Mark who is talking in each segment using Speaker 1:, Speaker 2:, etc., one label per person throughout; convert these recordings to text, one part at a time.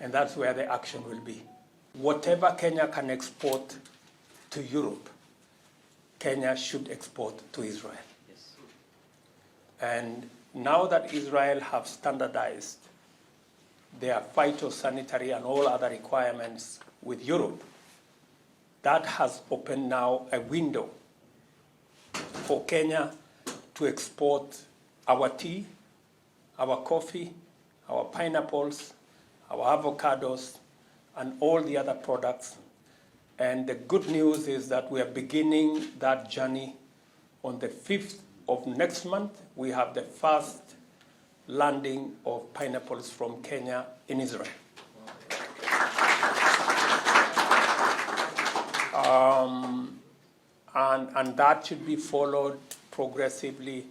Speaker 1: And that's where the action will be. Whatever Kenya can export to Europe, Kenya should export to Israel. Yes. And now that Israel have standardized their phytosanitary and all other requirements with Europe, that has opened now a window for Kenya to export our tea, our coffee, our pineapples, our avocados, and all the other products. And the good news is that we are beginning that journey on the 5th of next month. We have the first landing of pineapples from Kenya in Israel. And that should be followed progressively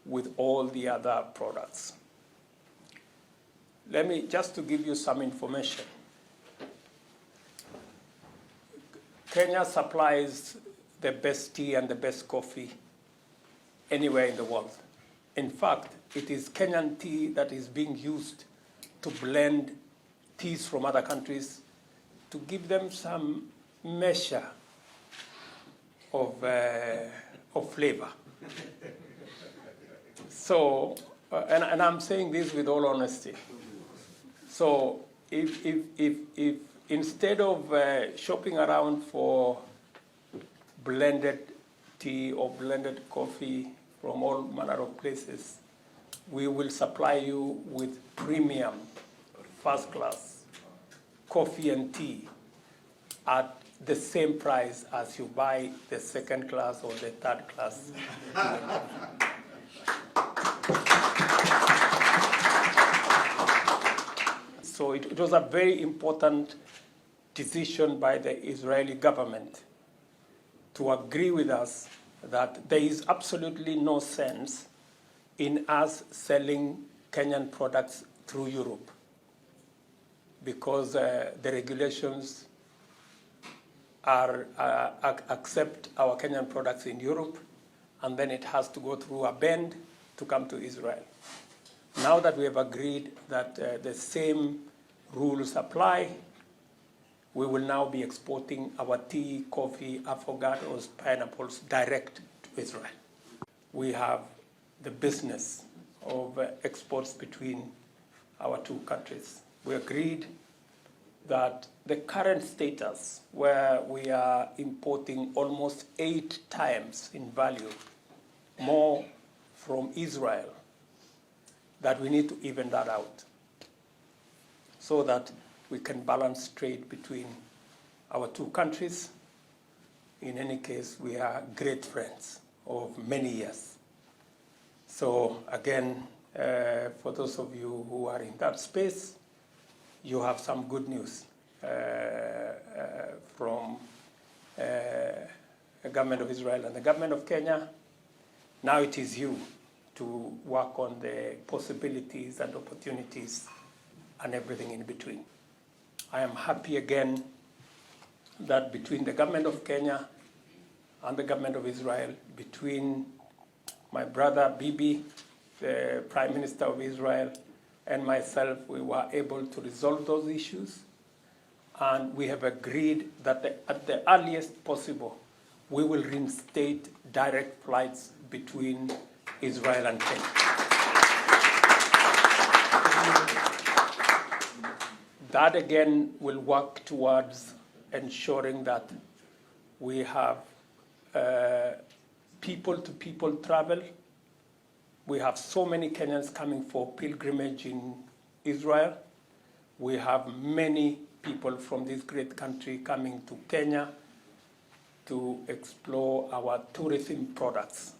Speaker 1: with all the other products. Let me, just to give you some information. Kenya supplies the best tea and the best coffee anywhere in the world. In fact, it is Kenyan tea that is being used to blend teas from other countries to give them some measure of flavor. So, and I'm saying this with all honesty. So, if instead of shopping around for blended tea or blended coffee from all manner of places, we will supply you with premium, first class coffee and tea at the same price as you buy the second class or the third class. So it was a very important decision by the Israeli government to agree with us that there is absolutely no sense in us selling Kenyan products through Europe because the regulations accept our Kenyan products in Europe, and then it has to go through a bend to come to Israel. Now that we have agreed that the same rules apply, we will now be exporting our tea, coffee, avocados, pineapples direct to Israel. We have the business of exports between our two countries. We agreed that the current status, where we are importing almost 8 times in value more from Israel, that we need to even that out so that we can balance trade between our two countries. In any case, we are great friends of many years. So again, for those of you who are in that space, you have some good news from the government of Israel and the government of Kenya. Now it is you to work on the possibilities and opportunities and everything in between. I am happy again that between the government of Kenya and the government of Israel, between my brother Bibi, the Prime Minister of Israel, and myself, we were able to resolve those issues. And we have agreed that at the earliest possible, we will reinstate direct flights between Israel and Kenya. That again will work towards ensuring that we have people-to-people travel. We have so many Kenyans coming for pilgrimage in Israel. We have many people from this great country coming to Kenya to explore our tourism products.